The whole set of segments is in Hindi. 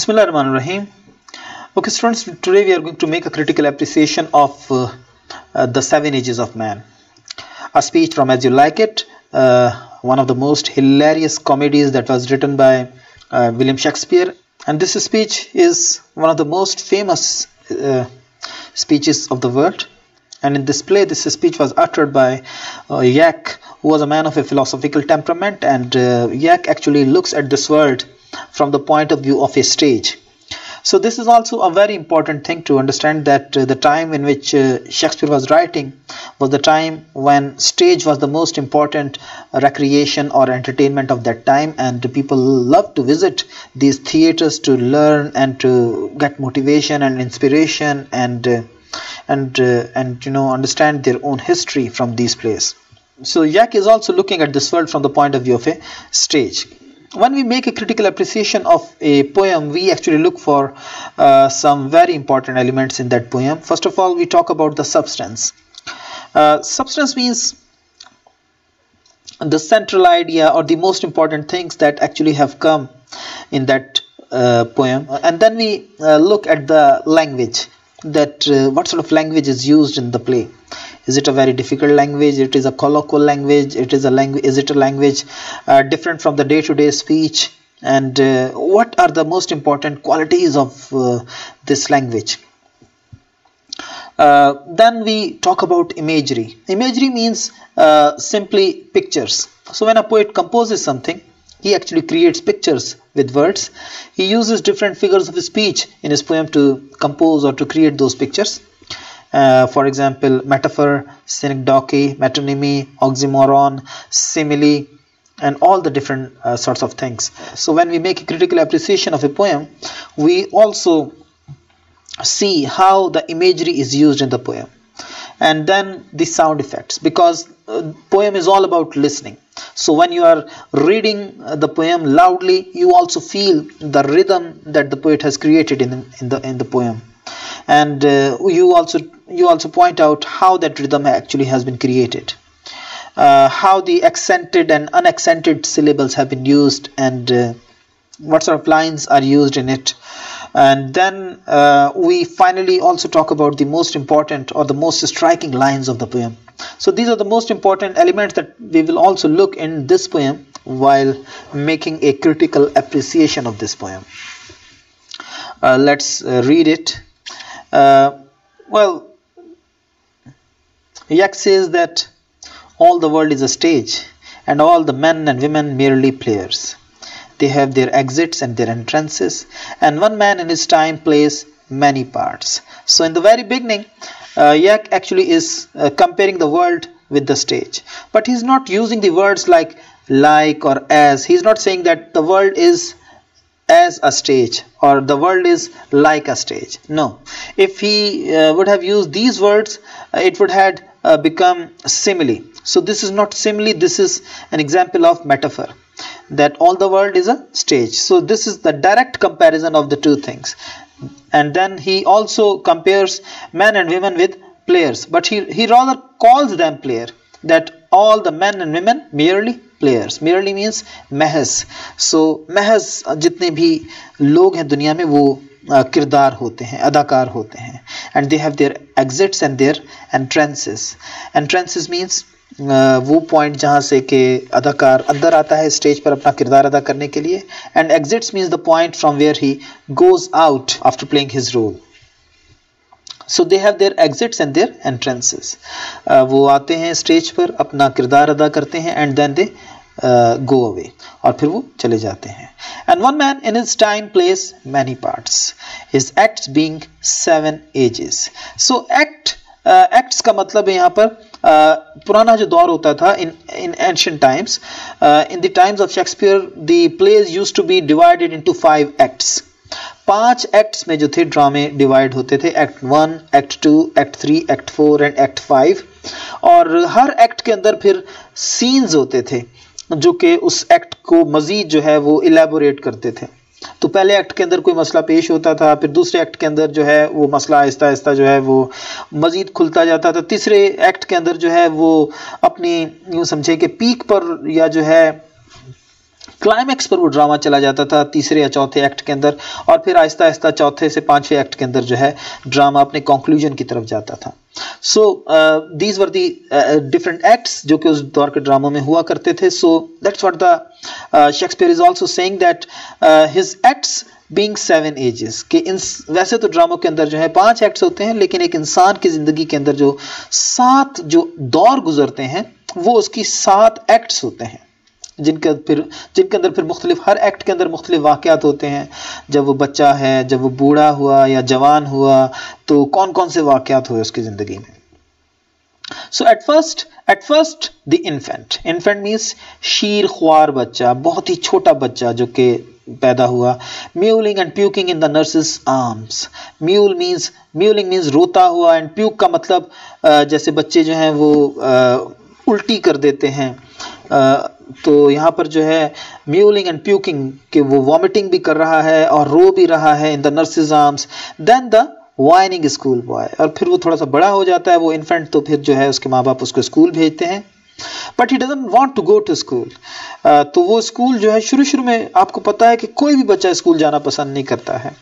Bismillahirrahmanirrahim. Okay, students, today we are going to make a critical appreciation of the 7 Ages of Man. A speech from As You Like It, one of the most hilarious comedies that was written by William Shakespeare. And this speech is one of the most famous speeches of the world. And in this play, this speech was uttered by Yak, who was a man of a philosophical temperament. And Yak actually looks at this world from the point of view of a stage. So this is also a very important thing to understand, that the time in which Shakespeare was writing was the time when stage was the most important recreation or entertainment of that time, and people loved to visit these theaters to learn and to get motivation and inspiration and understand their own history from these plays. So Yak is also looking at this world from the point of view of a stage. When we make a critical appreciation of a poem, we actually look for some very important elements in that poem. First of all, we talk about the substance. Substance means the central idea or the most important things that actually have come in that poem. And then we look at the language, that what sort of language is used in the play. Is it a very difficult language? It is a colloquial language? Is it a language different from the day-to-day speech? And what are the most important qualities of this language? Then we talk about imagery. Imagery means simply pictures. So when a poet composes something, he actually creates pictures with words. He uses different figures of speech in his poem to compose or to create those pictures. For example, metaphor, synecdoche, metonymy, oxymoron, simile, and all the different sorts of things. So when we make a critical appreciation of a poem, we also see how the imagery is used in the poem. And then the sound effects, because poem is all about listening. So when you are reading the poem loudly, you also feel the rhythm that the poet has created in the poem. And you also point out how that rhythm actually has been created, how the accented and unaccented syllables have been used, and what sort of lines are used in it. And then we finally also talk about the most important or the most striking lines of the poem. So these are the most important elements that we will also look in this poem while making a critical appreciation of this poem. Let's read it. Well, Yak says that all the world is a stage, and all the men and women merely players. They have their exits and their entrances, and one man in his time plays many parts. So in the very beginning, Yak actually is comparing the world with the stage, but he's not using the words like or as. He's not saying that the world is as a stage or the world is like a stage. No, if he would have used these words, it would have become simile. So this is not simile, this is an example of metaphor, that all the world is a stage. So this is the direct comparison of the two things. And then he also compares men and women with players, but he rather calls them player, that all the men and women merely players. Merely means महज. So महज जितने भी लोग हैं दुनिया में वो किरदार होते हैं, अदाकार होते हैं. And they have their exits and their entrances. Entrances means वो पॉइंट जहाँ से कि अदाकार अंदर आता है स्टेज पर अपना किरदार अदा करने के लिए. And exits means the point from where he goes out after playing his role. So they have their exits and their entrances. वो आते हैं स्टेज पर, अपना किरदार अदा करते हैं, and then they go away, और फिर वो चले जाते हैं. And one man in his time plays many parts, his acts being 7 ages. So acts का मतलब है यहाँ पर पुराना जो दौर होता था in ancient times, in the times of Shakespeare, the plays used to be divided into 5 acts. 5 acts में जो थे ड्रामे डिवाइड होते थे, act 1, act 2, act 3, act 4 and act 5. और हर एक्ट के अंदर फिर सीन्स होते थे जो कि उस एक्ट को मजीद जो है वो इलेबोरेट करते थे. तो पहले एक्ट के अंदर कोई मसला पेश होता था, फिर दूसरे एक्ट के अंदर जो है वो मसला आहिस्ता आहिस्ता जो है वो मजीद खुलता जाता था. तीसरे एक्ट के अंदर जो है वो अपनी यूँ समझे कि पीक पर या जो है क्लाइमैक्स पर वो ड्रामा चला जाता था तीसरे या चौथे एक्ट के अंदर, और फिर आहिस्ता आहिस्ता चौथे से पांचवें एक्ट के अंदर जो है ड्रामा अपने कंक्लूजन की तरफ जाता था। So these were the different acts जो कि उस दौर के ड्रामों में हुआ करते थे। So that's what the Shakespeare is also saying that his acts being 7 ages, कि वैसे तो ड्रामों के अंदर जो है 5 एक्ट्स होते हैं, लेकिन एक इंसान की जिंदगी के अंदर जो 7 जो दौर गुजरते हैं वो उसकी 7 एक्ट्स होते हैं, जिनके अंदर फिर मुख्तलिफ, हर एक्ट के अंदर मुख्तलिफ वाक़यात होते हैं। जब वो बच्चा है, जब वो बूढ़ा हुआ या जवान हुआ, तो कौन कौन से वाक़यात हुए उसकी ज़िंदगी में। So at first the infant means शीर ख्वार बच्चा, बहुत ही छोटा बच्चा जो कि पैदा हुआ। Mewling and puking in the nurse's arms. Mewling means रोता हुआ, and puke का मतलब जैसे बच्चे जो हैं वो उल्टी कर देते हैं, तो यहाँ पर जो है म्यूलिंग एंड प्यूकिंग कि वो वॉमिटिंग भी कर रहा है और रो भी रहा है in the nurse's arms. Then the whining school boy, और फिर वो थोड़ा सा बड़ा हो जाता है वो इन्फेंट, तो फिर जो है उसके माँ बाप उसको स्कूल भेजते हैं, but he doesn't want to go to school. तो वो स्कूल जो है शुरू में आपको पता है कि कोई भी बच्चा स्कूल जाना पसंद नहीं करता है,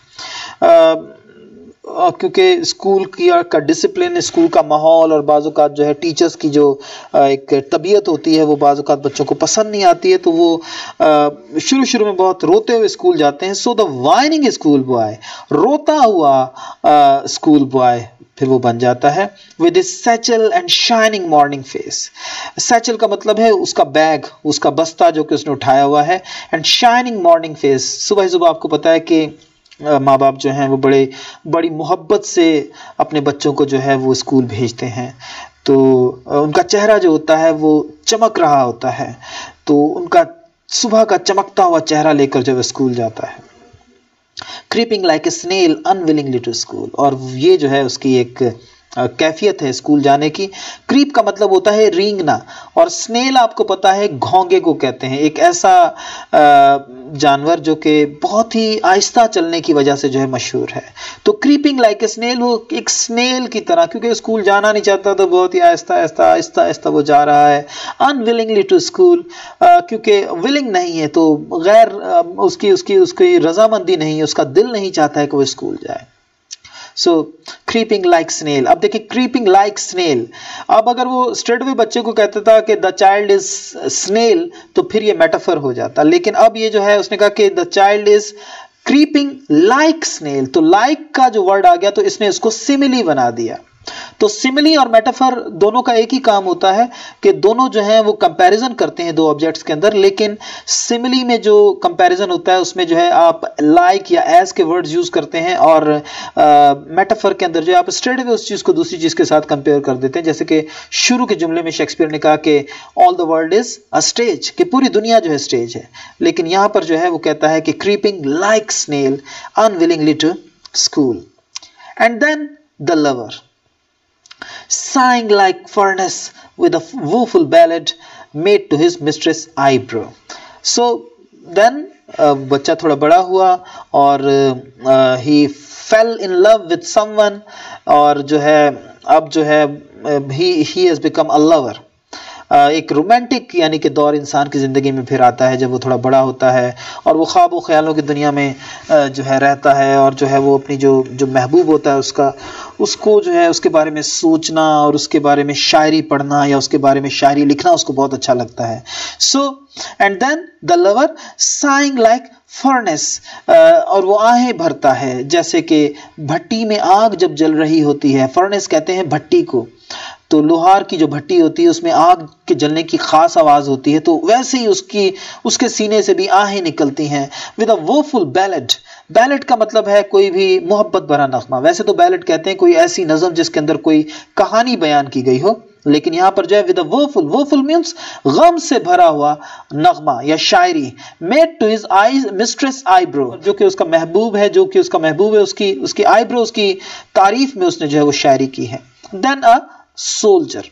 क्योंकि स्कूल का डिसिप्लिन, स्कूल का माहौल और बाज़-औक़ात जो है टीचर्स की जो एक तबीयत होती है वो बाज़-औक़ात बच्चों को पसंद नहीं आती है, तो वो शुरू में बहुत रोते हुए स्कूल जाते हैं। So the whining school boy, रोता हुआ स्कूल बॉय फिर वो बन जाता है with his satchel and shining morning face. Satchel का मतलब है उसका बैग, उसका बस्ता जो कि उसने उठाया हुआ है, एंड शाइनिंग मॉर्निंग फेस। सुबह आपको पता है कि माँ बाप जो हैं वो बड़ी मोहब्बत से अपने बच्चों को जो है वो स्कूल भेजते हैं, तो उनका चेहरा जो होता है वो चमक रहा होता है, तो उनका सुबह का चमकता हुआ चेहरा लेकर जब स्कूल जाता है। Creeping like a snail unwillingly to school, और ये जो है उसकी एक कैफियत है स्कूल जाने की। क्रीप का मतलब होता है रेंगना, और स्नेल आपको पता है घोंगे को कहते हैं, एक ऐसा जानवर जो कि बहुत ही आहिस्ता चलने की वजह से जो है मशहूर है। तो क्रीपिंग लाइक ए स्नेल, वो एक स्नेल की तरह, क्योंकि स्कूल जाना नहीं चाहता तो बहुत ही आहिस्ता वो जा रहा है। अनविलिंगली टू स्कूल, क्योंकि विलिंग नहीं है तो गैर उसकी रजामंदी नहीं है, उसका दिल नहीं चाहता है कि वो स्कूल जाए। सो क्रीपिंग लाइक स्नेल। अब देखिए क्रीपिंग लाइक स्नेल, अब अगर वो स्ट्रेट वे बच्चे को कहता था कि द चाइल्ड इज स्नेल तो फिर ये मेटाफर हो जाता, लेकिन अब ये जो है उसने कहा कि the child is creeping like snail, तो लाइक का जो वर्ड आ गया तो इसने इसको सिमिली बना दिया। तो सिमिली और मेटाफर दोनों का एक ही काम होता है कि दोनों जो हैं वो कंपैरिजन करते हैं दो ऑब्जेक्ट्स के अंदर, लेकिन सिमिली में जो कंपैरिजन होता है उसमें जो है आप लाइक या एज के वर्ड्स यूज करते हैं, और मेटाफर के अंदर जो है आप स्ट्रेट वे उस चीज को दूसरी चीज के साथ कंपेयर कर देते हैं। जैसे कि शुरू के जुमले में शेक्सपियर ने कहा कि all the world is a stage, कि पूरी दुनिया जो है स्टेज है, लेकिन यहां पर जो है वो कहता है कि creeping like snail unwillingly to school. And then the lover sighing like furnace with a woeful ballad made to his mistress eyebrow. So then बच्चा थोड़ा बड़ा हुआ और he fell in love with someone, और जो है अब जो है he has become a lover। एक रोमांटिक यानी कि दौर इंसान की ज़िंदगी में फिर आता है जब वो थोड़ा बड़ा होता है और वो ख्वाब व ख्यालों की दुनिया में जो है रहता है, और जो है वो अपनी जो महबूब होता है उसको जो है उसके बारे में सोचना और उसके बारे में शायरी पढ़ना या उसके बारे में शायरी लिखना उसको बहुत अच्छा लगता है। So and then the lover sighing like furnace, और वो आहें भरता है जैसे कि भट्टी में आग जब जल रही होती है। फर्नेस कहते हैं भट्टी को, तो लोहार की जो भट्टी होती है उसमें आग के जलने की खास आवाज होती है, तो वैसे ही उसके सीने से भी आहें निकलती हैं। With a woeful ballad, ballad का मतलब है कोई भी मोहब्बत भरा नगमा। वैसे तो बैलेड कहते हैं कोई ऐसी नज़म जिसके अंदर कोई कहानी बयान की गई हो, लेकिन यहाँ पर जो है विद अ वोफुल मीन्स गम से भरा हुआ नगमा या शायरी। Made to his mistress eyebrow, जो कि उसका महबूब है, उसकी आईब्रो, उसकी तारीफ में उसने जो है वो शायरी की है। देन अ सोल्जर,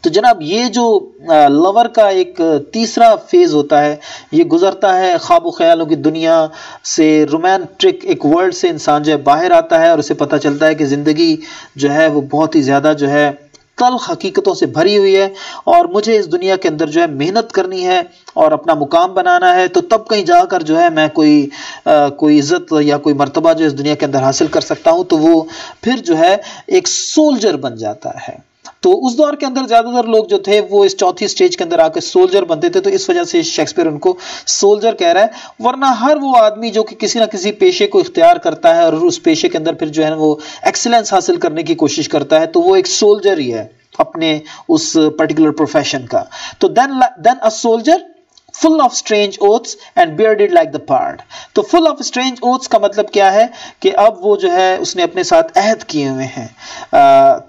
तो जनाब ये जो लवर का एक तीसरा फेज होता है, ये गुजरता है ख्वाब ख्यालों की दुनिया से, रोमांटिक एक वर्ल्ड से इंसान जो है बाहर आता है और उसे पता चलता है कि ज़िंदगी जो है वो बहुत ही ज़्यादा जो है तल्ख हकीकतों से भरी हुई है और मुझे इस दुनिया के अंदर जो है मेहनत करनी है और अपना मुकाम बनाना है, तो तब कहीं जाकर जो है मैं कोई इज्जत या कोई मर्तबा जो इस दुनिया के अंदर हासिल कर सकता हूं, तो वो फिर जो है एक सोल्जर बन जाता है। तो उस दौर के अंदर ज्यादातर लोग जो थे वो इस चौथी स्टेज के अंदर आकर सोल्जर बनते थे, तो इस वजह से शेक्सपियर उनको सोल्जर कह रहा है। वरना हर वो आदमी जो कि किसी ना किसी पेशे को इख्तियार करता है और उस पेशे के अंदर फिर जो है वो एक्सीलेंस हासिल करने की कोशिश करता है, तो वो एक सोल्जर ही है अपने उस पर्टिकुलर प्रोफेशन का। तो then a soldier full of strange oaths and bearded like the pard। तो full of strange oaths का मतलब क्या है कि अब वो जो है उसने अपने साथ अहद किए हुए हैं।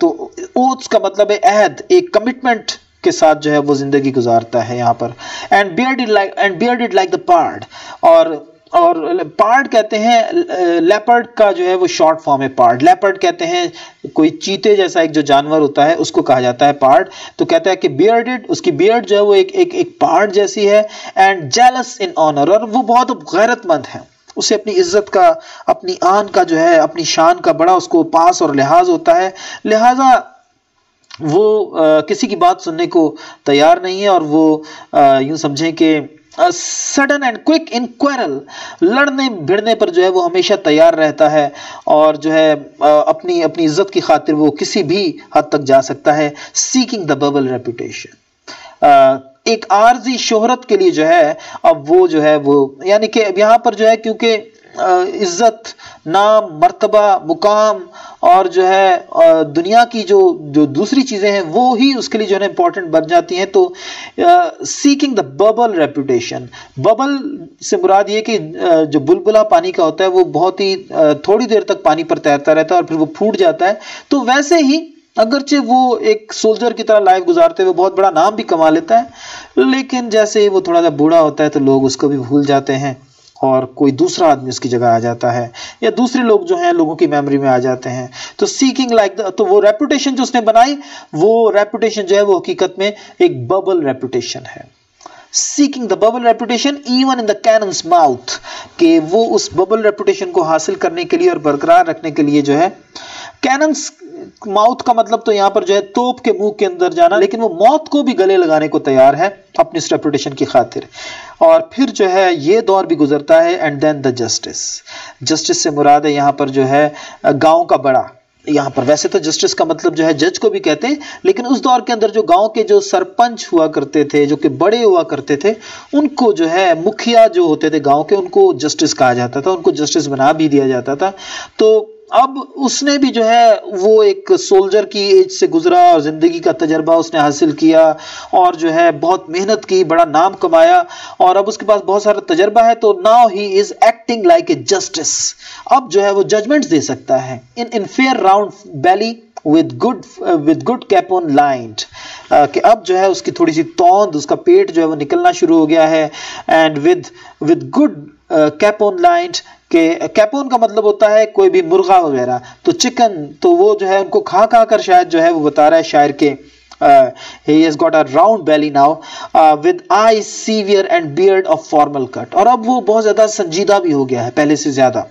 तो oaths का मतलब है अहद, एक कमिटमेंट के साथ जो है वो जिंदगी गुजारता है यहाँ पर। and bearded like the pard, और पार्ड कहते हैं लेपर्ड का जो है वो शॉर्ट फॉर्म है पार्ड। लेपर्ड कहते हैं कोई चीते जैसा एक जो जानवर होता है उसको कहा जाता है पार्ड। तो कहता है कि बियर्डेड, उसकी बियर्ड जो है वो एक पार्ड जैसी है। एंड जेलस इन ऑनर, और वो बहुत गैरतमंद है, उसे अपनी इज्जत का, अपनी आन का जो है, अपनी शान का बड़ा उसको पास और लिहाज होता है। लिहाजा वो किसी की बात सुनने को तैयार नहीं है, और वो यूं समझें कि sudden and quick in quarrel, लड़ने भिड़ने पर जो है वो हमेशा तैयार रहता है, और जो है अपनी इज्जत की खातिर वो किसी भी हद तक जा सकता है। सीकिंग द बबल रेपुटेशन, एक आर्जी शोहरत के लिए जो है अब वो जो है वो, यानी कि यहाँ पर जो है क्योंकि इज्जत, नाम, मर्तबा, मुकाम और जो है दुनिया की जो दूसरी चीजें हैं वो ही उसके लिए जो है इंपॉर्टेंट बन जाती हैं। तो seeking the bubble reputation, bubble से मुराद ये कि जो बुलबुला पानी का होता है वो बहुत ही थोड़ी देर तक पानी पर तैरता रहता है और फिर वो फूट जाता है। तो वैसे ही अगरचे वो एक सोल्जर की तरह लाइफ गुजारते हुए बहुत बड़ा नाम भी कमा लेता है, लेकिन जैसे ही वो थोड़ा सा बूढ़ा होता है तो लोग उसको भी भूल जाते हैं और कोई दूसरा आदमी उसकी जगह आ जाता है, या दूसरे लोग जो हैं लोगों की मेमोरी में आ जाते हैं। तो सीकिंग लाइक तो वो रेपुटेशन जो उसने बनाई, वो रेपुटेशन जो है वो हकीकत में एक बबल रेपुटेशन है। Seeking the bubble reputation even in the cannons mouth, कि वो उस बबल रेपुटेशन को हासिल करने के लिए और बरकरार रखने के लिए जो है, कैनन्स माउथ का मतलब तो यहाँ पर जो है तोप के मुंह के अंदर जाना, लेकिन वो मौत को भी गले लगाने को तैयार है अपनी इस रेपुटेशन की खातिर। और फिर जो है ये दौर भी गुजरता है। And then the justice, justice से मुराद है यहाँ पर जो है गांव का बड़ा। यहाँ पर वैसे तो जस्टिस का मतलब जो है जज को भी कहते हैं, लेकिन उस दौर के अंदर जो गांव के जो सरपंच हुआ करते थे, जो कि बड़े हुआ करते थे, उनको जो है मुखिया जो होते थे गांव के, उनको जस्टिस कहा जाता था, उनको जस्टिस बना भी दिया जाता था। तो अब उसने भी जो है वो एक सोल्जर की एज से गुजरा और जिंदगी का तजर्बा उसने हासिल किया और जो है बहुत मेहनत की, बड़ा नाम कमाया, और अब उसके पास बहुत सारा तजर्बा है। तो now he is acting like a justice, अब जो है वो जजमेंट्स दे सकता है in fair round belly with good capon lined, कि अब जो है उसकी थोड़ी सी तौंद, उसका पेट जो है वो निकलना शुरू हो गया है। And with good capon lined, के कैपोन का मतलब होता है कोई भी मुर्गा वगैरह, तो चिकन, तो वो जो है उनको खा कर शायद जो है वो बता रहा है शायर के he has got a round belly now with eyes severe and beard of formal cut, और अब वो बहुत ज्यादा संजीदा भी हो गया है पहले से ज्यादा,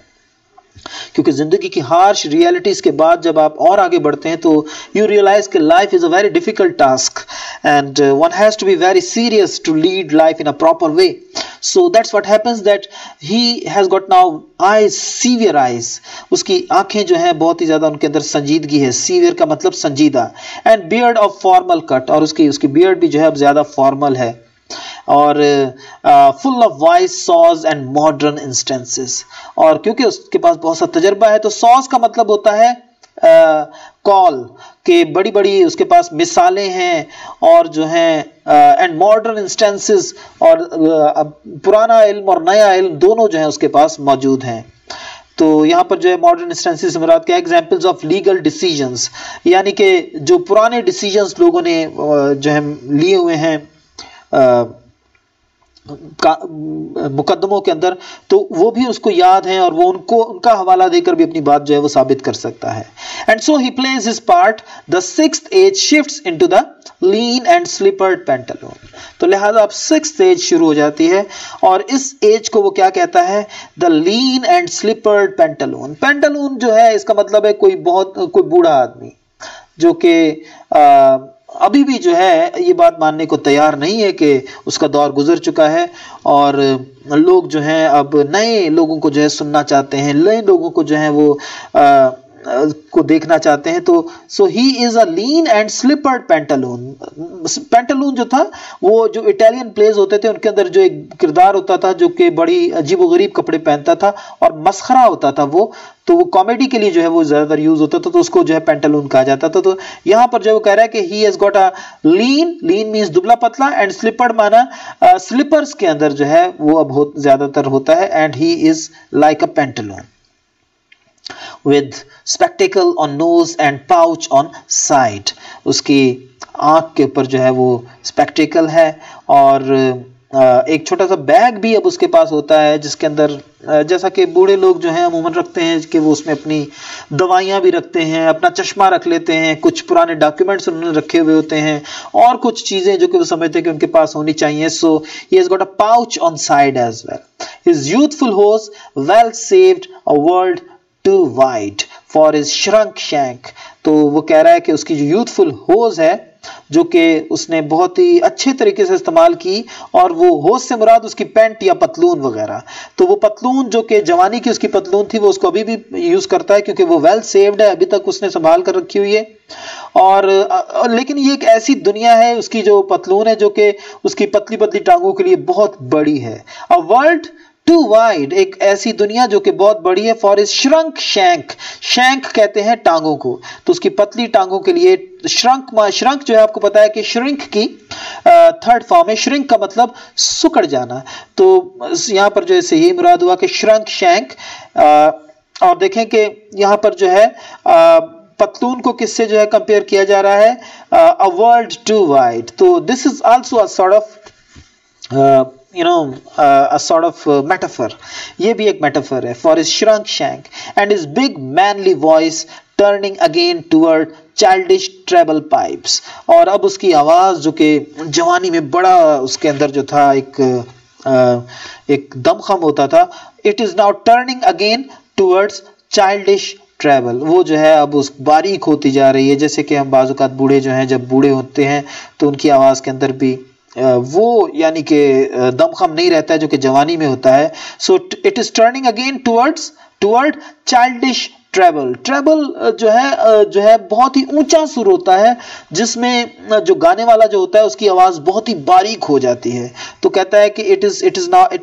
क्योंकि जिंदगी की हार्श रियलिटीज के बाद जब आप और आगे बढ़ते हैं तो यू रियलाइज कि life is a very difficult task and one has to be very serious to lead life in a proper way. So that's what happens that he has got now eyes, severe eyes, उसकी आंखें जो हैं बहुत ही ज्यादा उनके अंदर संजीदगी है। सीवियर का मतलब संजीदा। And beard of formal cut, और उसकी बियर्ड भी जो है अब ज्यादा फॉर्मल है। और full of wise saws and modern instances, और क्योंकि उसके पास बहुत सा तजर्बा है तो सॉज का मतलब होता है कॉल के बड़ी बड़ी उसके पास मिसालें हैं, और जो हैं एंड मॉडर्न इंस्टेंसेस, और पुराना इल्म और नया इल्म दोनों जो है उसके पास मौजूद हैं। तो यहाँ पर जो है मॉडर्न इंस्टेंसेस मुराद क्या, एग्जांपल्स ऑफ लीगल डिसीजंस, यानी कि जो पुराने डिसीजंस लोगों ने जो है लिए हुए हैं मुकदमों के अंदर, तो वो भी उसको याद है और वो उनका हवाला देकर भी अपनी बात जो है वो साबित कर सकता है। And so he plays his part, the sixth age shifts into the lean and slippered pantaloon. तो लिहाजा अब सिक्स्थ एज शुरू हो जाती है, और इस एज को वो क्या कहता है, the lean and slippered pantaloon. Pantaloon जो है इसका मतलब है कोई बूढ़ा आदमी, जो कि अभी भी जो है ये बात मानने को तैयार नहीं है कि उसका दौर गुजर चुका है, और लोग जो हैं अब नए लोगों को जो है सुनना चाहते हैं, नए लोगों को जो है वो को देखना चाहते हैं। तो so he is a lean and slippered pantaloon. Pantaloon जो था वो जो इटालियन प्लेज होते थे उनके अंदर जो एक किरदार होता था जो कि बड़ी अजीबोगरीब कपड़े पहनता था और मस्खरा होता था वो, तो वो कॉमेडी के लिए जो है वो ज्यादातर यूज होता था, तो उसको जो है पेंटालून कहा जाता था। तो यहाँ पर जो वो कह रहा है कि ही has got a lean, lean means दुबला पतला, एंड स्लिपर्ड माना स्लीपर्स के अंदर जो है वो अब ज्यादातर होता है, and he is like a Pantaloons with spectacle on nose and pouch on side। उसकी आंख के ऊपर जो है वो स्पेक्टिकल है, और एक छोटा सा बैग भी अब उसके पास होता है जिसके अंदर जैसा कि बूढ़े लोग जो हैं अमूमन रखते हैं कि वो उसमें अपनी दवाइयाँ भी रखते हैं, अपना चश्मा रख लेते हैं, कुछ पुराने डॉक्यूमेंट्स उन्होंने रखे हुए होते हैं और कुछ चीज़ें जो कि वो समझते हैं कि उनके पास होनी चाहिए। So he has got a pouch on side as well. His youthful hose well saved a world too wide for his shrunk shank. तो वो कह रहा है कि उसकी जो यूथफुल होज है जो कि उसने बहुत ही अच्छे तरीके से इस्तेमाल की, और वो होश से मुराद उसकी पैंट या पतलून वगैरह, तो वो पतलून जो कि जवानी की उसकी पतलून थी वो उसको अभी भी यूज करता है क्योंकि वो वेल सेव्ड है, अभी तक उसने संभाल कर रखी हुई है। और लेकिन ये एक ऐसी दुनिया है, उसकी जो पतलून है जो कि उसकी पतली पतली टांगों के लिए बहुत बड़ी है। अ वर्ल्ड टू वाइड, एक ऐसी दुनिया जो कि बहुत बड़ी है। For is shrunk shank, shank कहते हैं टांगों को, तो उसकी पतली टांगों के लिए श्रंक जो है आपको पता है कि श्रिंक की थर्ड फॉर्म है। श्रिंक का मतलब सुकड़ जाना, तो यहाँ पर जो है यही मुराद हुआ कि श्रंक शैंक। और देखें कि यहाँ पर जो है पतलून को किससे जो है कंपेयर किया जा रहा है, अ वर्ल्ड टू वाइड। तो this is also a sort of a sort of metaphor, ये भी एक metaphor है। For his shrunk shank and his big manly voice turning again toward childish treble pipes, और अब उसकी आवाज जो कि जवानी में बड़ा उसके अंदर जो था एक दमखम होता था, it is now turning again towards childish travel, वो जो है अब उस बारीक होती जा रही है। जैसे कि हम बाज़-औक़ात बूढ़े जो हैं जब बूढ़े होते हैं तो उनकी आवाज़ के अंदर भी वो यानी कि दमखम नहीं रहता है जो कि जवानी में होता है। So it is turning again toward childish treble. Treble जो है बहुत ही ऊंचा सुर होता है जिसमें जो गाने वाला जो होता है उसकी आवाज बहुत ही बारीक हो जाती है। तो कहता है कि it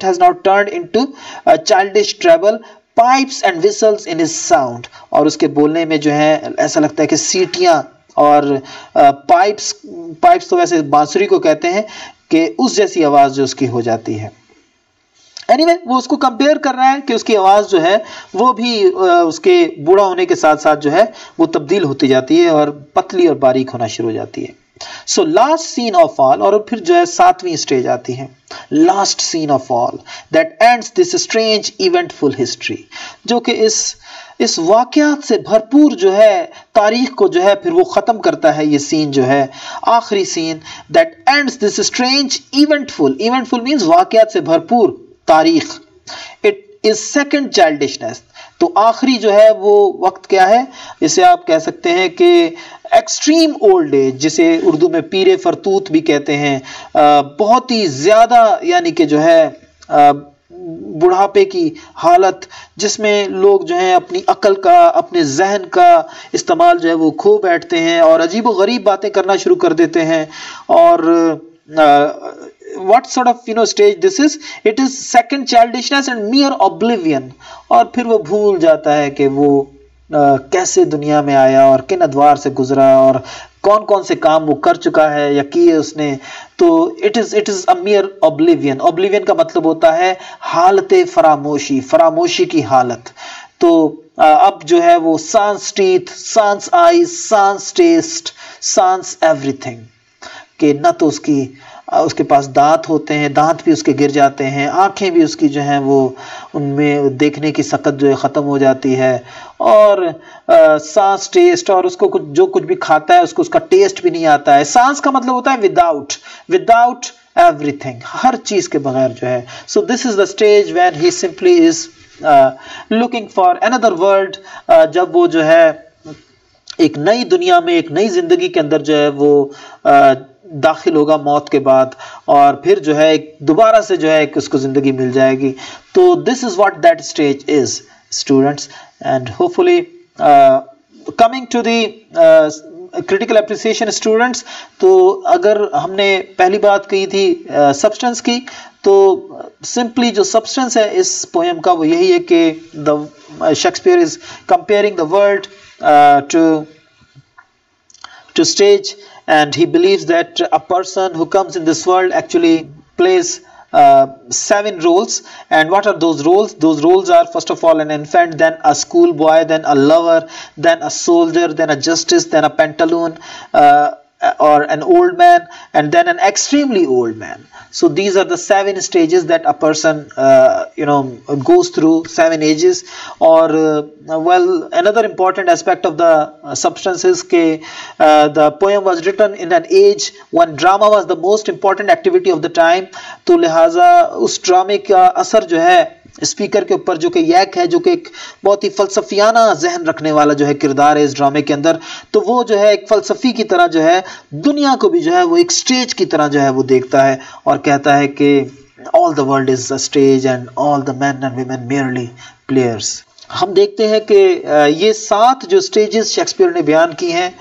has now turned into childish treble, pipes and whistles in his sound, और उसके बोलने में जो है ऐसा लगता है कि सीटियां और पाइप्स तो वैसे बांसुरी को कहते हैं कि उस जैसी आवाज जो उसकी हो जाती है। एनीवे वो उसको कंपेयर कर रहा है कि उसकी आवाज जो है वो भी उसके बूढ़ा होने के साथ साथ जो है वो तब्दील होती जाती है और पतली और बारीक होना शुरू हो जाती है। So last scene of all, और फिर जो है 7वीं स्टेज आती है, last scene of all that ends this strange eventful history, जो कि इस वाकयात से भरपूर जो है तारीख को जो है फिर वो ख़त्म करता है। ये सीन जो है आखिरी scene, that ends this strange eventful means वाकयात से भरपूर तारीख। इट इज सेकंड चाइल्डिशनेस, तो आखिरी जो है वो वक्त क्या है, जिसे आप कह सकते हैं कि एक्सट्रीम ओल्ड एज, जिसे उर्दू में पीरे फरतूत भी कहते हैं। बहुत ही ज़्यादा यानी कि जो है बुढ़ापे की हालत जिसमें लोग जो हैं अपनी अकल का, अपने जहन का इस्तेमाल जो है वो खो बैठते हैं और अजीब व गरीब बातें करना शुरू कर देते हैं। और what sort of stage this is? It is second childishness and mere oblivion, और फिर वो भूल जाता है कि वो कैसे दुनिया में आया और किन अदवार से गुजरा और कौन कौन से काम वो कर चुका है या किए उसने। तो it is a मियर oblivion. Oblivion का मतलब होता है हालत फरामोशी, फरामोशी की हालत। तो अब जो है वो सांस टीथ, सांस आईज, सांस टेस्ट, सांस एवरीथिंग, कि न तो उसके पास दांत होते हैं, दांत भी उसके गिर जाते हैं, आंखें भी उसकी जो हैं वो उनमें देखने की सकत जो है ख़त्म हो जाती है, और सांस टेस्ट, और उसको जो कुछ भी खाता है उसको उसका टेस्ट भी नहीं आता है। सांस का मतलब होता है विदाउट एवरीथिंग, हर चीज़ के बगैर जो है। So this is the stage when he simply is looking for another world, जब वो जो है एक नई दुनिया में, एक नई जिंदगी के अंदर जो है वो दाखिल होगा मौत के बाद, और फिर जो है दोबारा से जो है उसको जिंदगी मिल जाएगी। तो this is what that stage is students, and hopefully coming to the critical appreciation students. तो अगर हमने पहली बात कही थी सब्सटेंस की, तो सिंपली जो सब्सटेंस है इस पोएम का वो यही है कि the Shakespeare is comparing the world to stage, and he believes that a person who comes in this world actually plays 7 roles. And what are those roles? Those roles are, first of all, an infant, then a schoolboy, then a lover, then a soldier, then a justice, then a pantaloon, or an old man, and then an extremely old man. So these are the 7 stages that a person goes through, 7 ages. Or well, another important aspect of the substance is the poem was written in an age when drama was the most important activity of the time. तो लिहाजा उस ड्रामे का असर जो है स्पीकर के ऊपर, जो कि यैक है, जो कि एक बहुत ही फलसफियाना जहन रखने वाला जो है किरदार है इस ड्रामे के अंदर, तो वो जो है एक फलसफी की तरह जो है दुनिया को भी जो है वो एक स्टेज की तरह जो है वो देखता है, और कहता है कि all the world is a stage and all the main and women merely players. हम देखते हैं कि ये 7 जो स्टेजेस शेक्सपियर ने बयान की हैं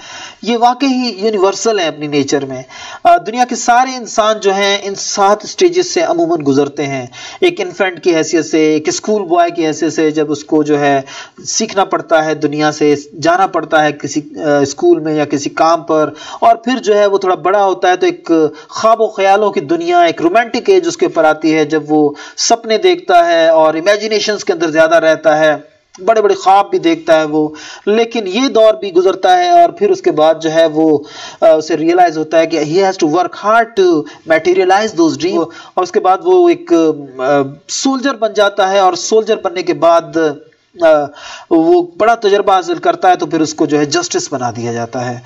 ये वाकई ही यूनिवर्सल हैं अपनी नेचर में। दुनिया के सारे इंसान जो हैं इन 7 स्टेजेस से अमूमन गुजरते हैं। एक इन्फेंट की हैसियत से, एक स्कूल बॉय की हैसियत से, जब उसको जो है सीखना पड़ता है, दुनिया से जाना पड़ता है किसी स्कूल में या किसी काम पर, और फिर जो है वो थोड़ा बड़ा होता है तो एक ख्वाबों ख्यालों की दुनिया, एक रोमांटिक एज उसके ऊपर आती है जब वो सपने देखता है और इमेजिनेशंस के अंदर ज़्यादा रहता है, बड़े बड़े ख्वाब भी देखता है वो। लेकिन ये दौर भी गुजरता है और फिर उसके बाद जो है वो उसे रियलाइज होता है कि he has to work hard to materialise those dream, और उसके बाद वो एक सोल्जर बन जाता है, और सोल्जर बनने के बाद वो बड़ा तजर्बा हासिल करता है तो फिर उसको जो है जस्टिस बना दिया जाता है,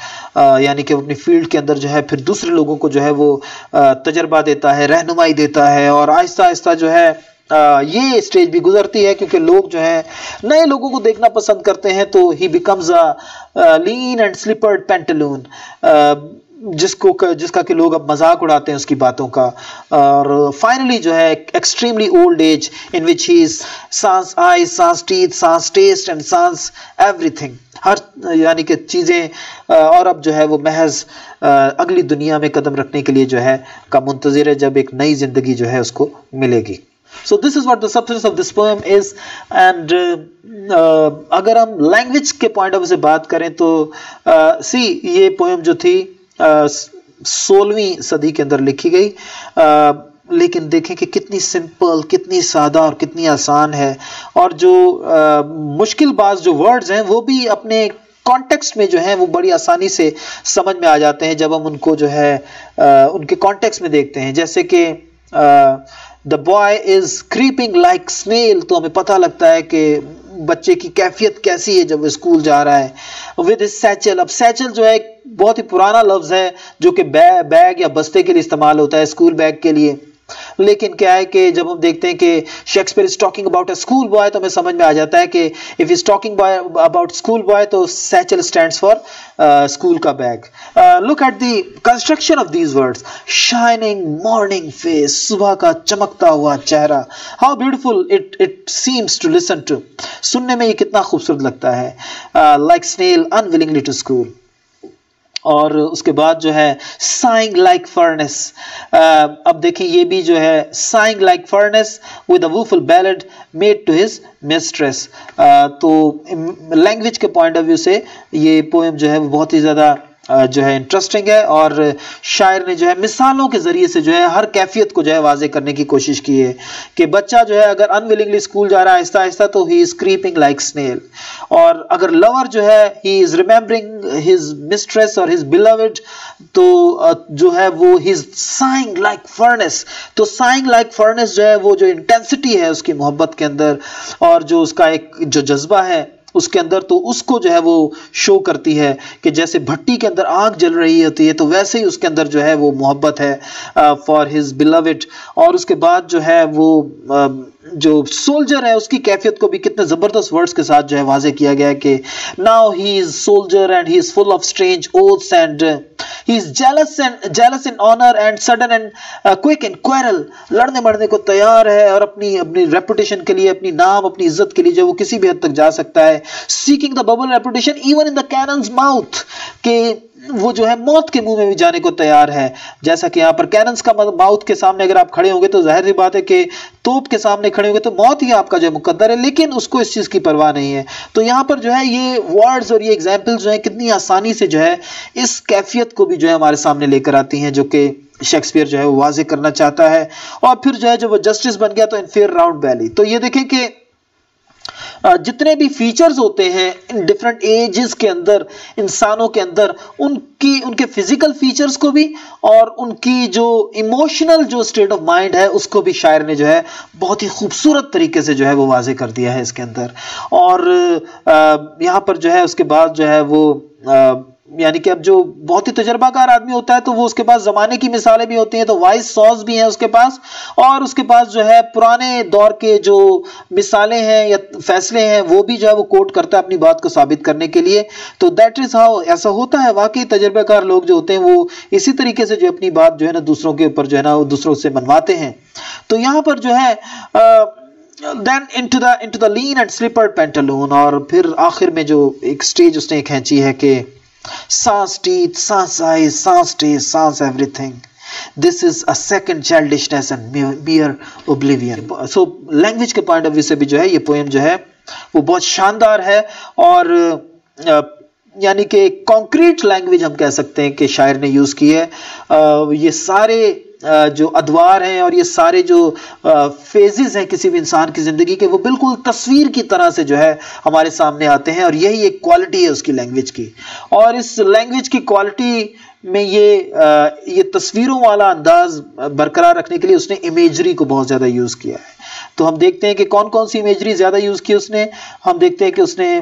यानी कि अपनी फील्ड के अंदर जो है फिर दूसरे लोगों को जो है वो तजर्बा देता है, रहनुमाई देता है, और आहिस्ता आहिस्ता जो है ये स्टेज भी गुजरती है क्योंकि लोग जो हैं नए लोगों को देखना पसंद करते हैं। तो he becomes a lean and slippered pantaloon, जिसका कि लोग अब मजाक उड़ाते हैं उसकी बातों का। और फाइनली जो है extremely old age in which he is sans eyes, sans teeth, sans taste and sans everything, हर यानी कि चीज़ें, और अब जो है वो महज अगली दुनिया में कदम रखने के लिए जो है का मुंतज़िर है जब एक नई जिंदगी जो है उसको मिलेगी। So this is what the substance of this poem is, and अगर हम लैंग्वेज के पॉइंट ऑफ व्यू से बात करें तो ये पोएम जो थी 16वीं सदी के अंदर लिखी गई, लेकिन देखें कि कितनी सिंपल, कितनी सादा और कितनी आसान है, और जो मुश्किल बाज जो वर्ड्स हैं वो भी अपने कॉन्टेक्स्ट में जो है वो बड़ी आसानी से समझ में आ जाते हैं जब हम उनको जो है उनके कॉन्टेक्स्ट में देखते हैं। जैसे कि the boy is creeping like snail, तो हमें पता लगता है कि बच्चे की कैफियत कैसी है जब वो स्कूल जा रहा है। विद हिज सैचल, अब सैचल जो है बहुत ही पुराना लफ्ज है जो कि बैग या बस्ते के लिए इस्तेमाल होता है, स्कूल बैग के लिए। लेकिन क्या है कि जब हम देखते हैं कि Shakespeare is talking about a school boy तो हमें समझ में आ जाता है कि if is talking about school boy तो सैचल स्टैंड्स फॉर स्कूल का bag. Look at the construction of these words, shining morning face, सुबह का चमकता हुआ चेहरा, how beautiful it seems to listen to, सुनने में ये कितना खूबसूरत लगता है। Like snail unwillingly to school, और उसके बाद जो है साइंग लाइक फर्नेस, अब देखिए ये भी जो है saying like furnace with a woeful ballad made to his mistress. तो लैंग्वेज के पॉइंट ऑफ व्यू से ये पोएम जो है वो बहुत ही ज़्यादा जो है इंटरेस्टिंग है, और शायर ने जो है मिसालों के ज़रिए से जो है हर कैफियत को जो है वाजे करने की कोशिश की है कि बच्चा जो है अगर अनविलिंगली स्कूल जा रहा है आहिस्ता आहिस्ता तो he is creeping like snail, और अगर लवर जो है he is remembering his mistress और हिज बिलवड तो जो है वो he is sighing like furnace. तो साइंग लाइक फर्नेस जो है वो जो इंटेंसिटी है उसकी मोहब्बत के अंदर और जो उसका एक जो जज्बा है उसके अंदर, तो उसको जो है वो शो करती है कि जैसे भट्टी के अंदर आग जल रही होती है तो वैसे ही उसके अंदर जो है वो मोहब्बत है फॉर हिज बिलवड। और उसके बाद जो है वो जो सोल्जर है उसकी कैफियत को भी कितने जबरदस्त वर्ड्स के साथ जो है वाजे किया गया है कि now he is soldier and he is full of strange oaths and he is jealous in honour and sudden and quick in quarrel, लड़ने मरने को तैयार है और अपनी अपनी रेपुटेशन के लिए, अपनी नाम, अपनी इज्जत के लिए जो वो किसी भी हद तक जा सकता है। Seeking the bubble reputation even in the cannons mouth, के वो जो है मौत के मुंह में भी जाने को तैयार है। जैसा कि यहाँ पर कैनन्स का माउथ के सामने अगर आप खड़े होंगे तो जाहिर सी बात है कि तोप के सामने खड़े होंगे तो मौत ही आपका जो मुकद्दर है, लेकिन उसको इस चीज की परवाह नहीं है। तो यहाँ पर जो है ये वर्ड्स और ये एग्जाम्पल्स जो है कितनी आसानी से जो है इस कैफियत को भी जो है हमारे सामने लेकर आती हैं जो कि शेक्सपियर जो है वो वाजे करना चाहता है। और फिर जो है जब वो जस्टिस बन गया तो इन फेयर राउंड वैली, तो ये देखें कि जितने भी फीचर्स होते हैं इन डिफरेंट एजेस के अंदर, इंसानों के अंदर, उनके फिजिकल फीचर्स को भी और उनकी जो इमोशनल जो स्टेट ऑफ माइंड है उसको भी शायर ने जो है बहुत ही खूबसूरत तरीके से जो है वो वाजे कर दिया है इसके अंदर। और यहाँ पर जो है उसके बाद जो है वो यानी कि अब जो बहुत ही तजर्बाकार आदमी होता है तो वो उसके पास जमाने की मिसालें भी होती हैं, तो वाइज सॉज भी हैं उसके पास, और उसके पास जो है पुराने दौर के जो मिसालें हैं या फैसले हैं वो भी जो है वो कोट करता है अपनी बात को साबित करने के लिए। तो दैट इज हाउ, ऐसा होता है वाकई तजर्बाकार लोग जो होते हैं वो इसी तरीके से जो अपनी बात जो है ना दूसरों के ऊपर जो है ना वो दूसरों से मनवाते हैं। तो यहाँ पर जो है then into the lean and slippered pantaloon, और फिर आखिर में जो एक स्टेज उसने खींची है कि सांस टीथ, सांस आइज, सांस टेस्ट, सांस everything, this is a second childishness and mere oblivion। So language के पॉइंट ऑफ व्यू से भी जो है ये पोएम जो है वो बहुत शानदार है, और यानी कि कॉन्क्रीट लैंग्वेज हम कह सकते हैं कि शायर ने यूज की है। ये सारे जो अदवार हैं और ये सारे जो फेजेस हैं किसी भी इंसान की जिंदगी के, वो बिल्कुल तस्वीर की तरह से जो है हमारे सामने आते हैं, और यही एक क्वालिटी है उसकी लैंग्वेज की। और इस लैंग्वेज की क्वालिटी में ये तस्वीरों वाला अंदाज बरकरार रखने के लिए उसने इमेजरी को बहुत ज्यादा यूज किया है। तो हम देखते हैं कि कौन कौन सी इमेजरी ज्यादा यूज की उसने। हम देखते हैं कि उसने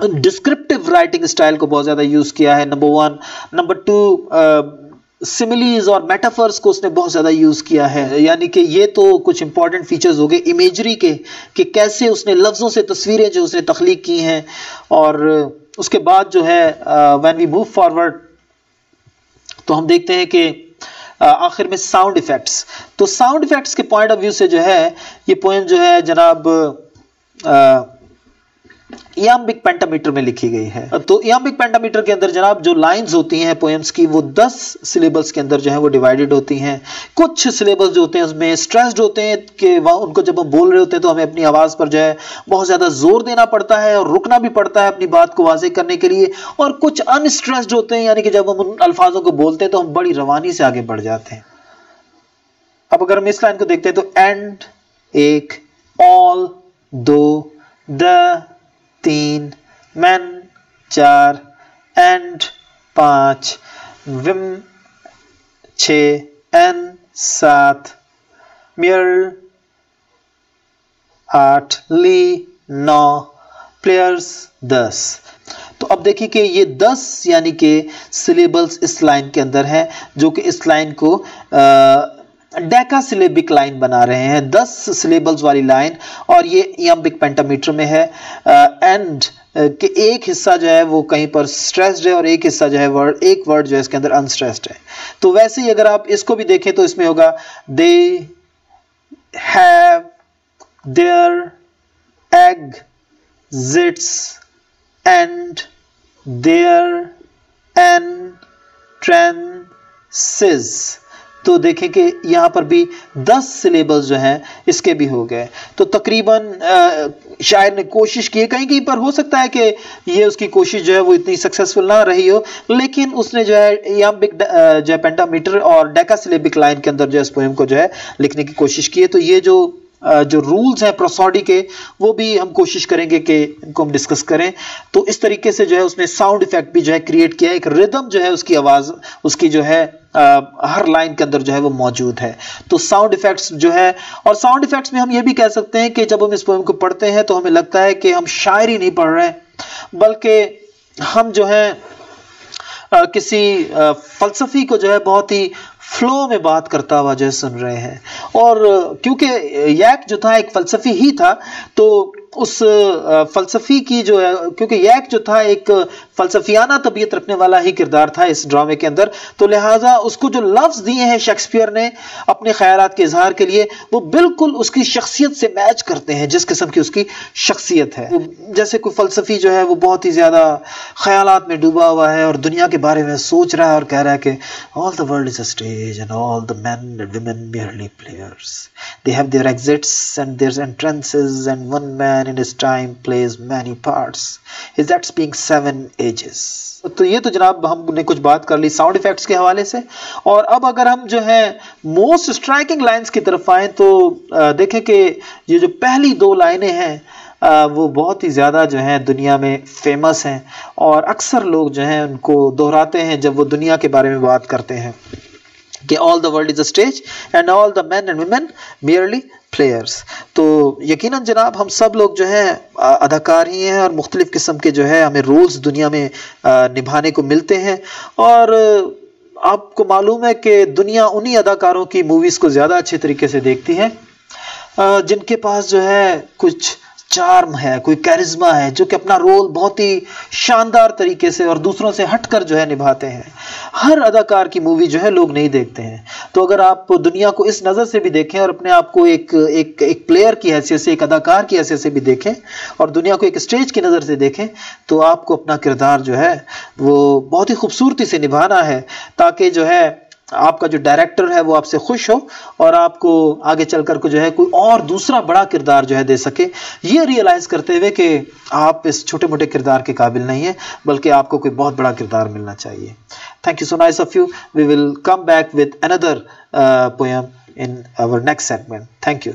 डिस्क्रिप्टिव राइटिंग स्टाइल को बहुत ज्यादा यूज किया है, नंबर 1। नंबर 2, सिमिलीज और मेटाफर्स को उसने बहुत ज्यादा यूज किया है। यानी कि ये तो कुछ इंपॉर्टेंट फीचर्स हो गए इमेजरी के कि कैसे उसने लफ्जों से तस्वीरें जो उसने तख्लीक की हैं। और उसके बाद जो है व्हेन वी मूव फॉरवर्ड तो हम देखते हैं कि आखिर में साउंड इफेक्ट्स। तो साउंड इफेक्ट्स के पॉइंट ऑफ व्यू से जो है ये पोएम जो है जनाब इयाम्बिक पेंटामीटर में लिखी गई है। तो इयाम्बिक पेंटामीटर के अंदर जनाब जो लाइंस होती हैं पोएम्स की वो 10 सिलेबल्स के अंदर जो है वो डिवाइडेड होती हैं। कुछ सिलेबल्स जो होते हैं उसमें स्ट्रेस्ड होते हैं कि उनको जब हम बोल रहे होते हैं तो हमें अपनी आवाज पर जो है बहुत ज्यादा जोर देना पड़ता है और रुकना भी पड़ता है अपनी बात को वाज़ेह करने के लिए। और कुछ अनस्ट्रेस्ड होते हैं, यानी कि जब हम उन अल्फाजों को बोलते हैं तो हम बड़ी रवानी से आगे बढ़ जाते हैं। अब अगर हम इस लाइन को देखते हैं तो एंड 1, ऑल 2, द 3, मैन 4, एंड 5, विम 6, एन 7, मियर 8, ली 9, प्लेयर्स 10। तो अब देखिए कि ये 10 यानी कि सिलेबल्स इस लाइन के अंदर हैं जो कि इस लाइन को डेका सिलेबिक लाइन बना रहे हैं, 10 सिलेबल्स वाली लाइन। और ये इयाम्बिक पेंटामीटर में है। एंड के एक हिस्सा जो है वो कहीं पर स्ट्रेस्ड है और एक हिस्सा जो है एक वर्ड जो है इसके अंदर अनस्ट्रेस्ड है। तो वैसे ही अगर आप इसको भी देखें तो इसमें होगा they have, their, exits, and, their, entrances. तो देखें कि यहाँ पर भी 10 सिलेबल्स जो हैं इसके भी हो गए। तो तकरीबन शायर ने कोशिश की है, कहीं कहीं पर हो सकता है कि ये उसकी कोशिश जो है वो इतनी सक्सेसफुल ना रही हो, लेकिन उसने जो है इयाम्बिक जो है पेंटामीटर और डेका सिलेबिक लाइन के अंदर जो है इस पोएम को जो है लिखने की कोशिश की है। तो ये जो रूल्स हैं प्रोसोडी के वो भी हम कोशिश करेंगे कि इनको हम डिस्कस करें। तो इस तरीके से जो है उसने साउंड इफेक्ट भी जो है क्रिएट किया है, एक रिदम जो है उसकी आवाज उसकी जो है हर लाइन के अंदर जो है वो मौजूद है। तो साउंड इफेक्ट्स जो है, और साउंड इफेक्ट्स में हम ये भी कह सकते हैं कि जब हम इस पोएम को पढ़ते हैं तो हमें लगता है कि हम शायरी नहीं पढ़ रहे बल्कि हम जो है किसी फलसफी को जो है बहुत ही फ्लो में बात करता हुआ जो है सुन रहे हैं। और क्योंकि यैक जो था एक फलसफी ही था, तो उस फलसफी की जो है, क्योंकि यैक जो था एक फलसफियाना तबीयत रखने वाला ही किरदार था इस ड्रामे के अंदर, तो लिहाजा उसको जो लफ्ज़ दिए हैं शेक्सपियर ने अपने ख्यालात के इजहार के लिए, वो बिल्कुल उसकी शख्सियत से मैच करते हैं, जिस किस्म की उसकी शख्सियत है। जैसे कोई फलसफी जो है वो बहुत ही ज़्यादा ख्यालात में डूबा हुआ है और दुनिया के बारे में सोच रहा है और कह रहा है कि all the world is a stage and all the main and women merely players. They have their exits and their entrances, and one man in his time plays many parts. Is that being 7 ages? तो ये तो जनाब हमने कुछ बात कर ली साउंड इफेक्ट्स के हवाले से। और अब अगर हम जो है मोस्ट स्ट्राइकिंग लाइंस की तरफ आएँ तो देखें कि ये जो पहली 2 लाइनें हैं वो बहुत ही ज़्यादा जो है दुनिया में फेमस हैं और अक्सर लोग जो हैं उनको दोहराते हैं जब वो दुनिया के बारे में बात करते हैं कि all the world is a stage and all the main and women merely players. तो यकीनन जनाब हम सब लोग जो हैं अदाकार ही हैं और मुख्तलिफ़ किस्म के जो है हमें रोल्स दुनिया में निभाने को मिलते हैं। और आपको मालूम है कि दुनिया उन्हीं अदाकारों की मूवीज़ को ज़्यादा अच्छे तरीके से देखती है जिनके पास जो है कुछ चार्म है, कोई कैरिज्मा है, जो कि अपना रोल बहुत ही शानदार तरीके से और दूसरों से हटकर जो है निभाते हैं। हर अदाकार की मूवी जो है लोग नहीं देखते हैं। तो अगर आप दुनिया को इस नज़र से भी देखें और अपने आप को एक प्लेयर की हैसियत से, एक अदाकार की हैसियत से भी देखें और दुनिया को एक स्टेज की नज़र से देखें, तो आपको अपना किरदार जो है वो बहुत ही खूबसूरती से निभाना है ताकि जो है आपका जो डायरेक्टर है वो आपसे खुश हो और आपको आगे चलकर को जो है कोई और दूसरा बड़ा किरदार जो है दे सके, ये रियलाइज करते हुए कि आप इस छोटे मोटे किरदार के काबिल नहीं है बल्कि आपको कोई बहुत बड़ा किरदार मिलना चाहिए। Thank you so nice of you. We will come back with another poem in our next segment. Thank you.